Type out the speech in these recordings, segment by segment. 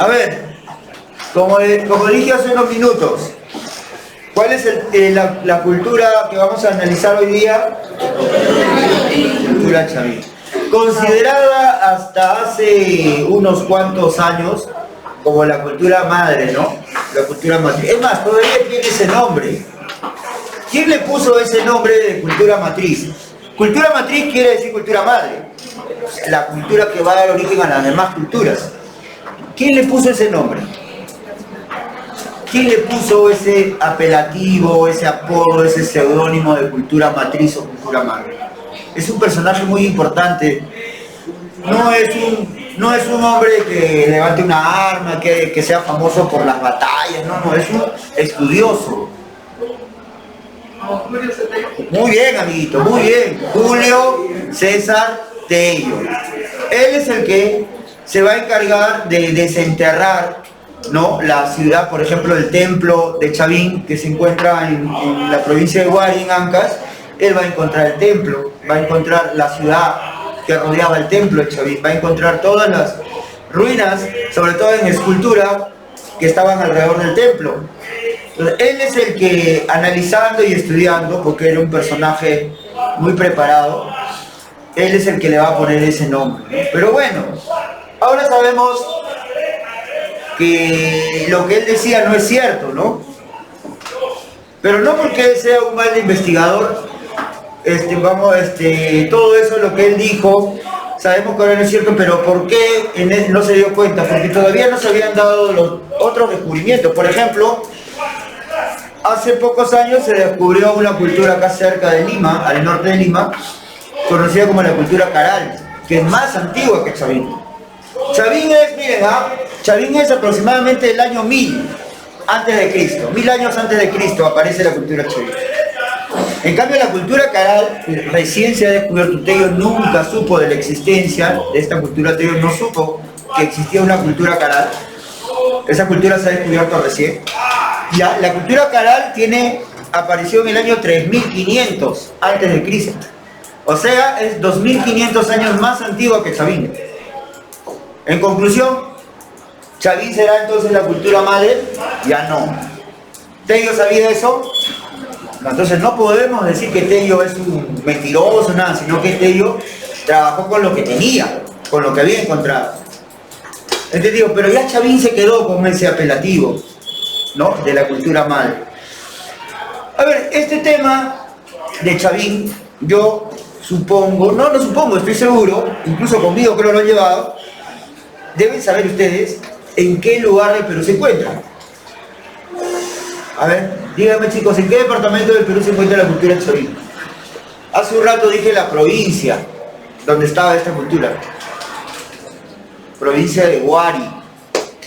A ver, como dije hace unos minutos, ¿cuál es la cultura que vamos a analizar hoy día? Cultura chavín. Considerada hasta hace unos cuantos años como la cultura madre, ¿no? La cultura matriz. Es más, todavía tiene ese nombre. ¿Quién le puso ese nombre de cultura matriz? Cultura matriz quiere decir cultura madre. La cultura que va a dar origen a las demás culturas. ¿Quién le puso ese nombre? ¿Quién le puso ese apelativo, ese apodo, ese seudónimo de cultura matriz o cultura madre? Es un personaje muy importante. No es un hombre que levante una arma, que sea famoso por las batallas, no, es un estudioso. Muy bien, amiguito, muy bien. Julio César Tello. Él es el que se va a encargar de desenterrar, ¿no?, la ciudad, por ejemplo, el templo de Chavín, que se encuentra en la provincia de Huari, en Ancash. Él va a encontrar el templo, va a encontrar la ciudad que rodeaba el templo de Chavín, va a encontrar todas las ruinas, sobre todo en escultura, que estaban alrededor del templo. Entonces, él es el que, analizando y estudiando, porque era un personaje muy preparado, él es el que le va a poner ese nombre, ¿no? Pero bueno, ahora sabemos que lo que él decía no es cierto, ¿no? Pero no porque él sea un mal investigador, todo eso lo que él dijo, sabemos que ahora no es cierto, pero ¿por qué no se dio cuenta? Porque todavía no se habían dado los otros descubrimientos. Por ejemplo, hace pocos años se descubrió una cultura acá cerca de Lima, al norte de Lima, conocida como la cultura Caral, que es más antigua que Chavín. Chavín es, miren, Chavín es aproximadamente del año 1000 antes de Cristo. 1000 años antes de Cristo aparece la cultura Chavín. En cambio, la cultura Caral recién se ha descubierto. Tello nunca supo de la existencia de esta cultura. Tello no supo que existía una cultura Caral. Esa cultura se ha descubierto recién. Ya, la cultura Caral apareció en el año 3500 antes de Cristo. O sea, es 2500 años más antigua que Chavín. En conclusión, ¿Chavín será entonces la cultura madre? Ya no. ¿Tello sabía eso? No, entonces no podemos decir que Tello es un mentiroso, nada, sino que Tello trabajó con lo que tenía, con lo que había encontrado. ¿Entendido? Pero ya Chavín se quedó con ese apelativo, ¿no?, de la cultura madre. A ver, este tema de Chavín, yo supongo, no supongo, estoy seguro, incluso conmigo creo que lo he llevado, deben saber ustedes en qué lugar del Perú se encuentra. A ver, díganme, chicos, ¿en qué departamento del Perú se encuentra la cultura Chavín? Hace un rato dije la provincia donde estaba esta cultura. Provincia de Huari.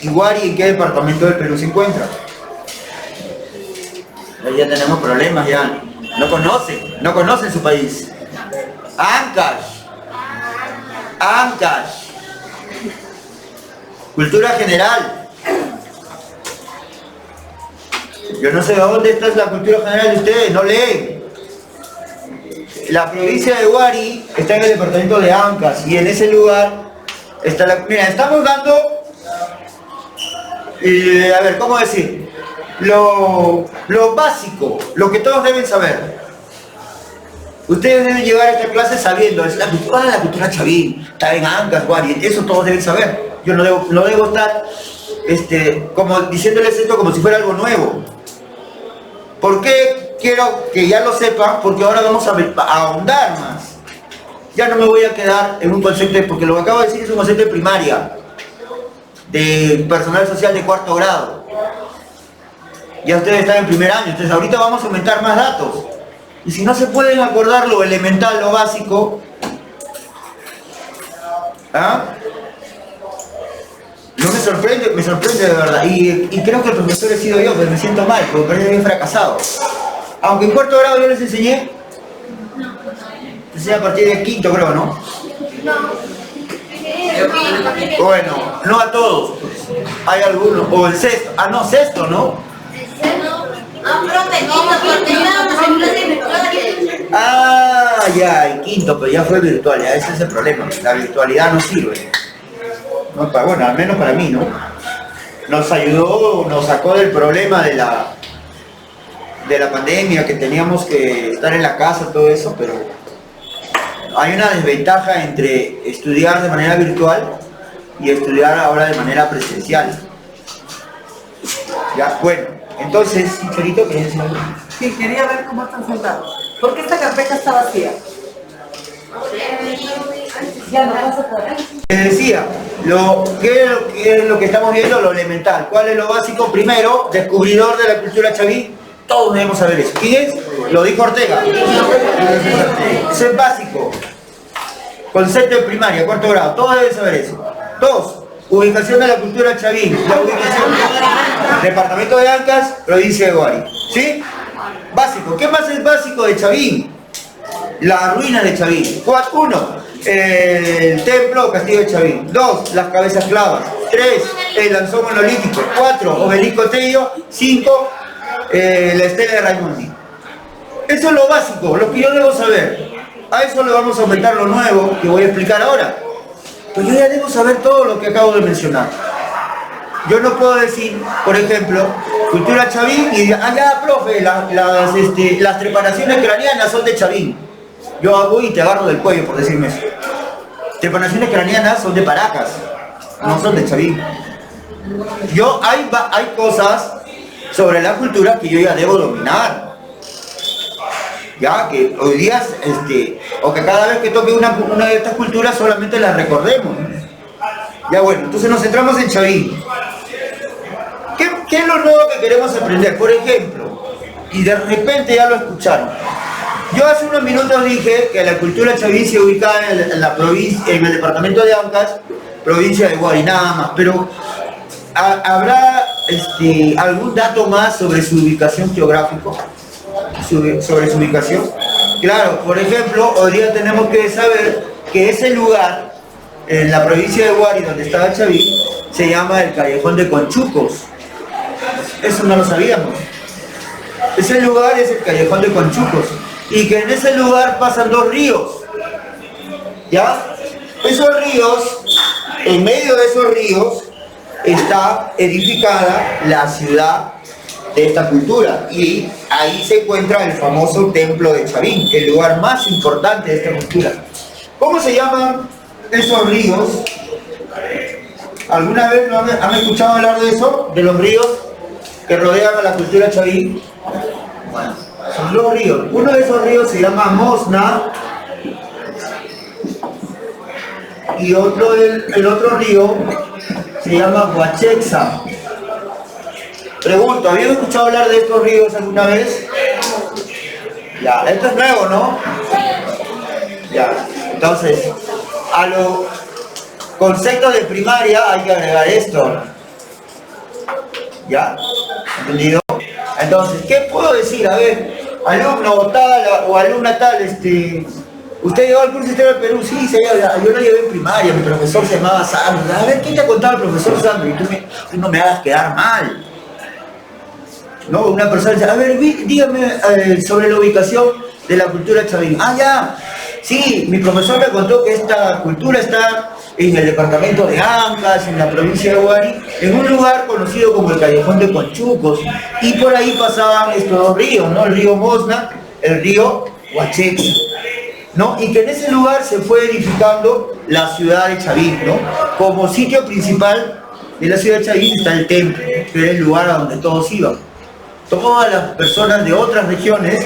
¿Y Huari en qué departamento del Perú se encuentra? Ya tenemos problemas, ya. No conocen su país. Ancash. Cultura general. Yo no sé dónde está la cultura general de ustedes, no leen. La provincia de Huari está en el departamento de Ancash y en ese lugar está la... Mira, estamos dando... a ver, ¿cómo decir? Lo básico, lo que todos deben saber. Ustedes deben llegar a esta clase sabiendo, es la cultura Chavín, está en Ancash, Huari, eso todos deben saber. Yo no debo estar como diciéndoles esto como si fuera algo nuevo. ¿Por qué quiero que ya lo sepan? Porque ahora vamos a ahondar más. Ya no me voy a quedar en un concepto, porque lo que acabo de decir es un concepto de primaria, de personal social de cuarto grado. Ya ustedes están en primer año, entonces ahorita vamos a aumentar más datos. Y si no se pueden acordar lo elemental, lo básico, no me sorprende de verdad. Y creo que el profesor he sido yo, pero me siento mal, porque parece bien fracasado. Aunque en cuarto grado yo les enseñé, a partir del quinto, creo, ¿no? Bueno, no a todos. Hay algunos. O el sexto. Sexto, ¿no? Ya, el quinto, pero ya fue virtual, ya ese es el problema. La virtualidad no sirve. No, bueno, al menos para mí, ¿no? nos ayudó, nos sacó del problema de la pandemia, que teníamos que estar en la casa, todo eso, pero hay una desventaja entre estudiar de manera virtual y estudiar ahora de manera presencial. Ya, bueno, entonces, Charito, ¿querías decir algo? Sí, quería ver cómo están sentados. ¿Por qué esta carpeta está vacía? Ya no pasa por ahí. Les decía, ¿qué es lo que estamos viendo? Lo elemental. ¿Cuál es lo básico? Primero, descubridor de la cultura chaví. Todos debemos saber eso. ¿Quién es? Lo dijo Ortega. Eso es básico. Concepto de primaria, cuarto grado. Todos deben saber eso. Dos, ubicación de la cultura chaví. La ubicación. Departamento de Ancas, provincia de Huari. ¿Sí? Básico. ¿Qué más es básico de Chavín? Las ruinas de Chavín. 1. El templo o castillo de Chavín. 2. Las cabezas clavas. 3. El lanzón monolítico. 4. Obelisco Tello. 5. La estela de Raimondi. Eso es lo básico, lo que yo debo saber. A eso le vamos a aumentar lo nuevo que voy a explicar ahora. Pues yo ya debo saber todo lo que acabo de mencionar. Yo no puedo decir, por ejemplo, cultura Chavín y ya, profe, las trepanaciones craneanas son de Chavín. Yo hago y te agarro del cuello por decirme eso. Trepanaciones craneanas son de Paracas, no son de Chavín. Hay cosas sobre la cultura que yo ya debo dominar. Ya, que hoy día, o que cada vez que toque una de estas culturas solamente las recordemos. Ya bueno, entonces nos centramos en Chavín. ¿Qué es lo nuevo que queremos aprender? Por ejemplo, y de repente ya lo escucharon. Yo hace unos minutos dije que la cultura chaví se ubicaba en la provincia, en el departamento de Ancas, provincia de Huari, nada más. Pero ¿habrá algún dato más sobre su ubicación geográfica? Sobre su ubicación. Claro, por ejemplo, hoy día tenemos que saber que ese lugar, en la provincia de Huari, donde estaba Chaví, se llama el Callejón de Conchucos. Eso no lo sabíamos. Ese lugar es el Callejón de Conchucos. Y que en ese lugar pasan 2 ríos. ¿Ya? Esos ríos, en medio de esos ríos, está edificada la ciudad de esta cultura. Y ahí se encuentra el famoso templo de Chavín, el lugar más importante de esta cultura. ¿Cómo se llaman esos ríos? ¿Alguna vez han escuchado hablar de eso? De los ríos que rodean a la cultura chaví. Bueno, son 2 ríos. Uno de esos ríos se llama Mosna y el otro río se llama Huachexa. Pregunto, ¿habían escuchado hablar de estos ríos alguna vez? Ya, esto es nuevo, ¿no? Ya, entonces, a los conceptos de primaria hay que agregar esto. ¿Ya? ¿Entendido? Entonces, ¿qué puedo decir? A ver, alumno tal o alumna tal, ¿usted llegó al curso de Historia del Perú? Sí, yo lo llevé en primaria, mi profesor se llamaba Sandro. A ver, ¿quién te ha contado el profesor Sandro? Y tú no me hagas quedar mal. ¿No? Una persona dice, a ver, dígame sobre la ubicación de la cultura chavín. Ah, ya. Sí, mi profesor me contó que esta cultura está en el departamento de Ancas, en la provincia de Huari, en un lugar conocido como el Callejón de Conchucos. Y por ahí pasaban estos 2 ríos, ¿no? El río Mosna, el río Huachexa, ¿no? Y que en ese lugar se fue edificando la ciudad de Chavín, ¿no? Como sitio principal de la ciudad de Chavín está el templo, que era el lugar a donde todos iban. Todas las personas de otras regiones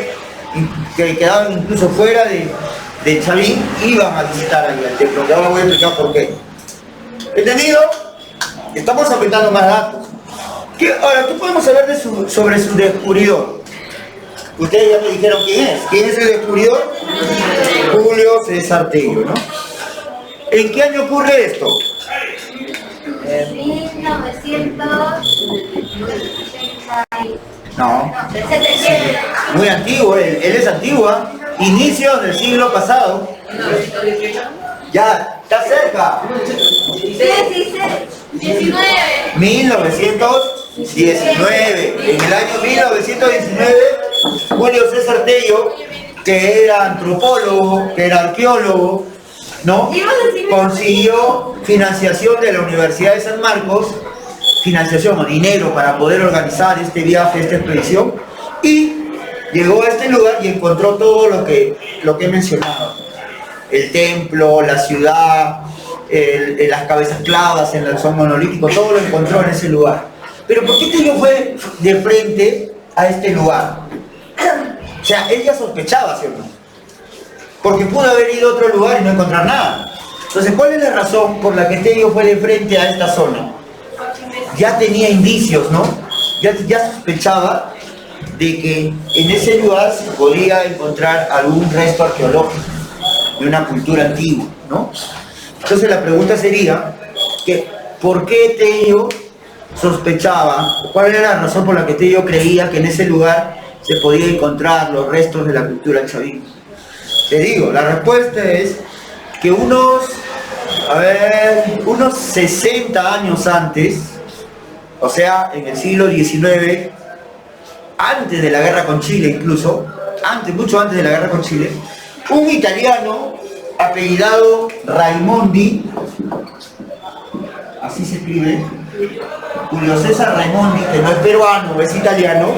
que quedaban incluso fuera de Chavín iban a visitar ahí el templo, que ahora voy a explicar por qué. ¿Entendido? Estamos apretando más datos. Ahora, ¿qué podemos saber sobre su descubridor? Ustedes ya me dijeron quién es. ¿Quién es el descubridor? Julio César Tello, ¿no? ¿En qué año ocurre esto? 1980. No. Muy antiguo, él es antigua. Inicios del siglo pasado. Ya, está cerca. 1919. En el año 1919, Julio César Tello, que era antropólogo, que era arqueólogo, ¿no? Consiguió financiación de la Universidad de San Marcos financiación o dinero para poder organizar este viaje, esta expedición, y llegó a este lugar y encontró todo lo que he mencionado. El templo, la ciudad, las cabezas clavas en el son monolítico, todo lo encontró en ese lugar. Pero ¿por qué Tello fue de frente a este lugar? O sea, él ya sospechaba, ¿sí o no? Porque pudo haber ido a otro lugar y no encontrar nada. Entonces, ¿cuál es la razón por la que Tello fue de frente a esta zona? Ya tenía indicios, ¿no? Ya sospechaba de que en ese lugar se podía encontrar algún resto arqueológico de una cultura antigua, ¿no? Entonces la pregunta sería que ¿por qué Tello sospechaba? ¿Cuál era la razón por la que Tello creía que en ese lugar se podía encontrar los restos de la cultura chavín? Te digo, la respuesta es que unos 60 años antes, o sea, en el siglo XIX, antes de la guerra con Chile incluso, mucho antes de la guerra con Chile, un italiano apellidado Raimondi, así se escribe, Julio César Raimondi, que no es peruano, es italiano,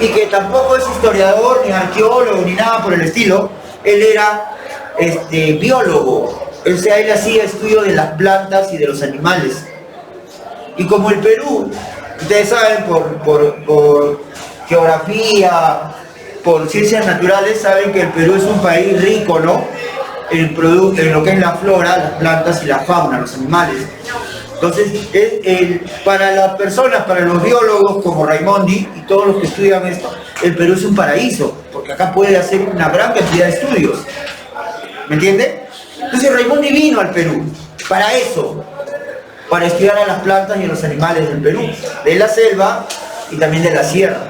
y que tampoco es historiador, ni arqueólogo, ni nada por el estilo. Él era biólogo, o sea, él hacía estudio de las plantas y de los animales. Y como el Perú, ustedes saben, por geografía, por ciencias naturales, saben que el Perú es un país rico, ¿no? En lo que es la flora, las plantas y la fauna, los animales. Entonces, para las personas, para los biólogos como Raimondi y todos los que estudian esto, el Perú es un paraíso, porque acá puede hacer una gran cantidad de estudios. ¿Me entiende? Entonces Raimondi vino al Perú para eso, para estudiar a las plantas y a los animales del Perú, de la selva y también de la sierra.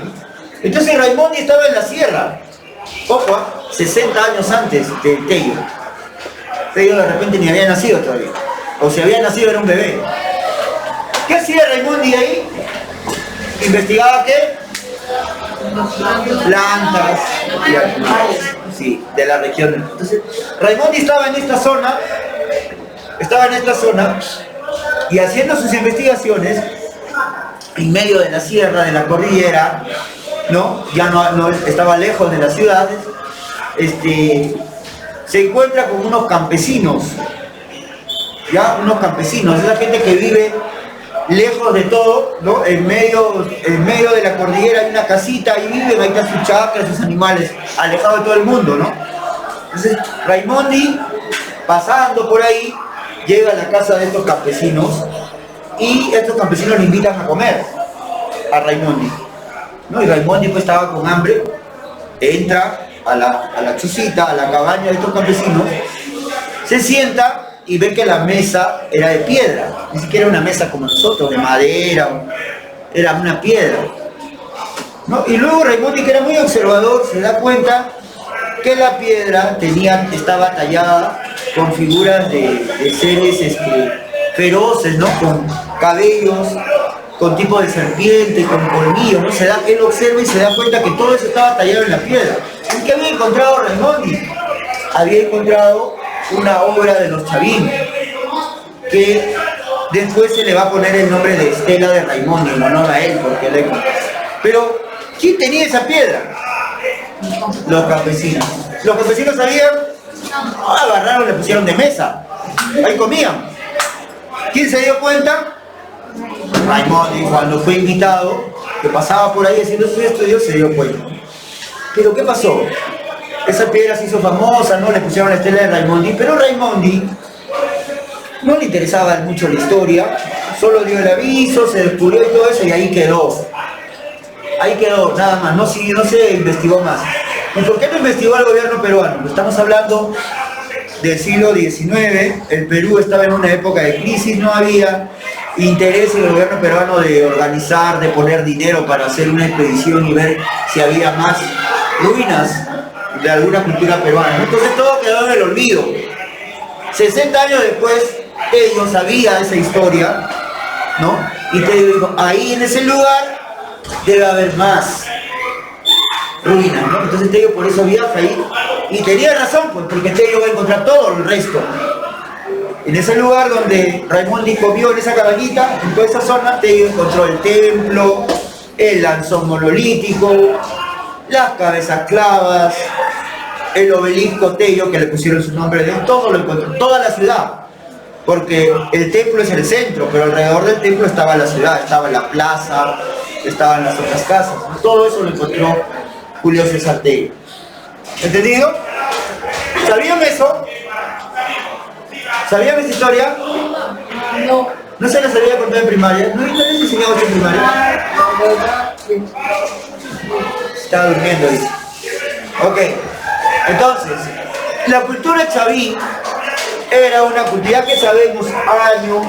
Entonces Raimondi estaba en la sierra, ojo, 60 años antes de Tello. Tello de repente ni había nacido todavía, o si había nacido era un bebé. ¿Qué hacía Raimondi ahí? ¿Investigaba qué? Plantas y animales, sí, de la región. Entonces Raimondi estaba en esta zona y haciendo sus investigaciones en medio de la sierra, de la cordillera, ¿no? Ya no estaba lejos de las ciudades. Se encuentra con unos campesinos, es la gente que vive lejos de todo, ¿no? En medio de la cordillera hay una casita, ahí viven, ahí están sus chacras, sus animales, alejados de todo el mundo, ¿no? Entonces Raimondi, pasando por ahí, llega a la casa de estos campesinos y estos campesinos le invitan a comer a Raimondi, ¿no? Y Raimondi pues estaba con hambre, entra a la chocita, a la cabaña de estos campesinos, se sienta y ve que la mesa era de piedra, ni siquiera una mesa como nosotros, de madera, era una piedra, ¿no? Y luego Raimondi, que era muy observador, se da cuenta que la piedra estaba tallada con figuras de seres feroces, ¿no? Con cabellos, con tipo de serpiente, con colmillos, ¿no? Él observa y se da cuenta que todo eso estaba tallado en la piedra. ¿Y qué había encontrado Raimondi? Había encontrado una obra de los Chavín, que después se le va a poner el nombre de Estela de Raimondi en honor a él, porque pero ¿quién tenía esa piedra? Los campesinos. Los campesinos sabían, agarraron, le pusieron de mesa, ahí comían. ¿Quién se dio cuenta? Raimondi, cuando fue invitado, que pasaba por ahí haciendo sus estudios, se dio cuenta. Pero ¿qué pasó? Esa piedra se hizo famosa, ¿no? Le pusieron la estela de Raimondi, pero Raimondi no le interesaba mucho la historia, solo dio el aviso, se descubrió y todo eso, y ahí quedó. Ahí quedó, nada más, no se investigó más. ¿Y por qué no investigó el gobierno peruano? Estamos hablando del siglo XIX, el Perú estaba en una época de crisis, no había interés en el gobierno peruano de organizar, de poner dinero para hacer una expedición y ver si había más ruinas de alguna cultura peruana. Entonces todo quedó en el olvido. 60 años después, ellos sabían esa historia, ¿no? Y te digo, ahí en ese lugar debe haber más ruinas, ¿no? Entonces Tello por eso viaja ahí y tenía razón, pues, porque Tello va a encontrar todo el resto. En ese lugar donde Raimundi comió, en esa cabañita, en toda esa zona, Tello encontró el templo, el lanzón monolítico, las cabezas clavas, el obelisco Tello, que le pusieron su nombre de todo, lo encontró, toda la ciudad. Porque el templo es el centro, pero alrededor del templo estaba la ciudad, estaba la plaza, estaban las otras casas. Todo eso lo encontró Julio César Tello. ¿Entendido? ¿Sabían eso? ¿Sabían esa historia? No. ¿No se la sabía contar en primaria? ¿No les enseñado eso en primaria? La verdad, sí. Estaba durmiendo, dice. Ok, entonces, la cultura chavín era una cultura que sabemos año,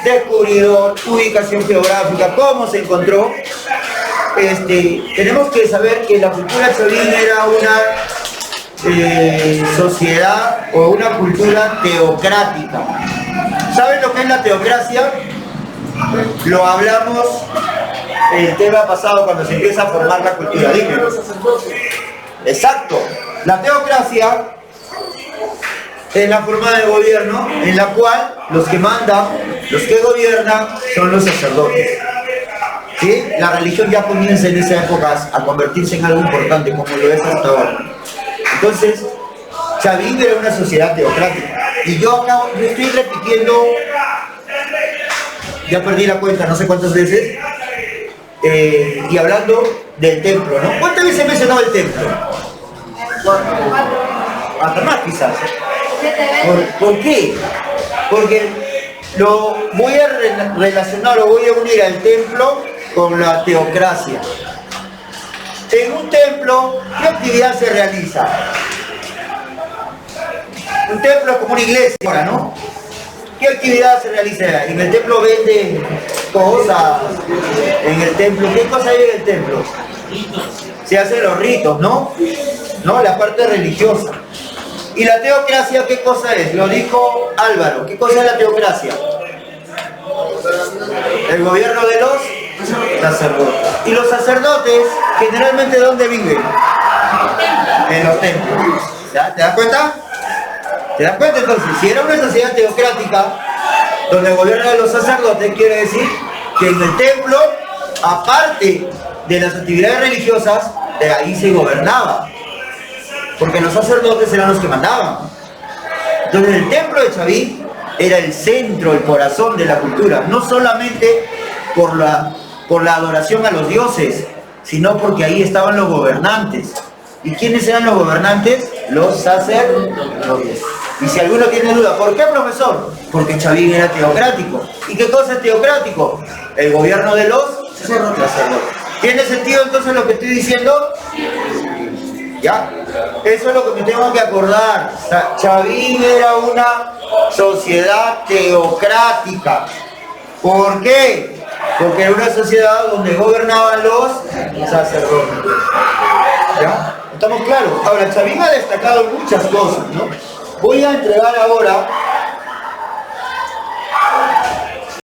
descubridor, ubicación geográfica, cómo se encontró. Tenemos que saber que la cultura chavín era una sociedad o una cultura teocrática. ¿Saben lo que es la teocracia? Lo hablamos en el tema pasado cuando se empieza a formar la cultura. Dime. Exacto. La teocracia es la forma de gobierno en la cual los que mandan, los que gobiernan son los sacerdotes. ¿Sí? La religión ya comienza en esa época a convertirse en algo importante como lo es hasta ahora. Entonces, Chavín era una sociedad teocrática. Y yo estoy repitiendo, ya perdí la cuenta no sé cuántas veces, y hablando del templo, ¿no? ¿Cuántas veces he mencionado el templo? Hasta más quizás. ¿Por qué? Porque lo voy a relacionar, lo voy a unir al templo con la teocracia. En un templo, ¿qué actividad se realiza? Un templo es como una iglesia ahora, ¿no? ¿Qué actividad se realiza? En el templo venden cosas, en el templo, ¿qué cosa hay en el templo? Se hacen los ritos, ¿no? ¿No? La parte religiosa. ¿Y la teocracia qué cosa es? Lo dijo Álvaro. ¿Qué cosa es la teocracia? El gobierno de los sacerdotes. ¿Y los sacerdotes generalmente dónde viven? En los templos. ¿Ya? ¿Te das cuenta? ¿Te das cuenta entonces? Si era una sociedad teocrática donde el gobierno de los sacerdotes, quiere decir que en el templo, aparte de las actividades religiosas, de ahí se gobernaba. Porque los sacerdotes eran los que mandaban. Entonces el templo de Chavín era el centro, el corazón de la cultura, no solamente por la adoración a los dioses, sino porque ahí estaban los gobernantes. ¿Y quiénes eran los gobernantes? Los sacerdotes. Y si alguno tiene duda, ¿por qué, profesor? Porque Chavín era teocrático. ¿Y qué cosa es teocrático? El gobierno de los sacerdotes. ¿Tiene sentido entonces lo que estoy diciendo? ¿Ya? Eso es lo que me tengo que acordar. Chavín era una sociedad teocrática. ¿Por qué? Porque era una sociedad donde gobernaban los sacerdotes. ¿Ya? ¿Estamos claros? Ahora, Chavín ha destacado muchas cosas, ¿no? Voy a entregar ahora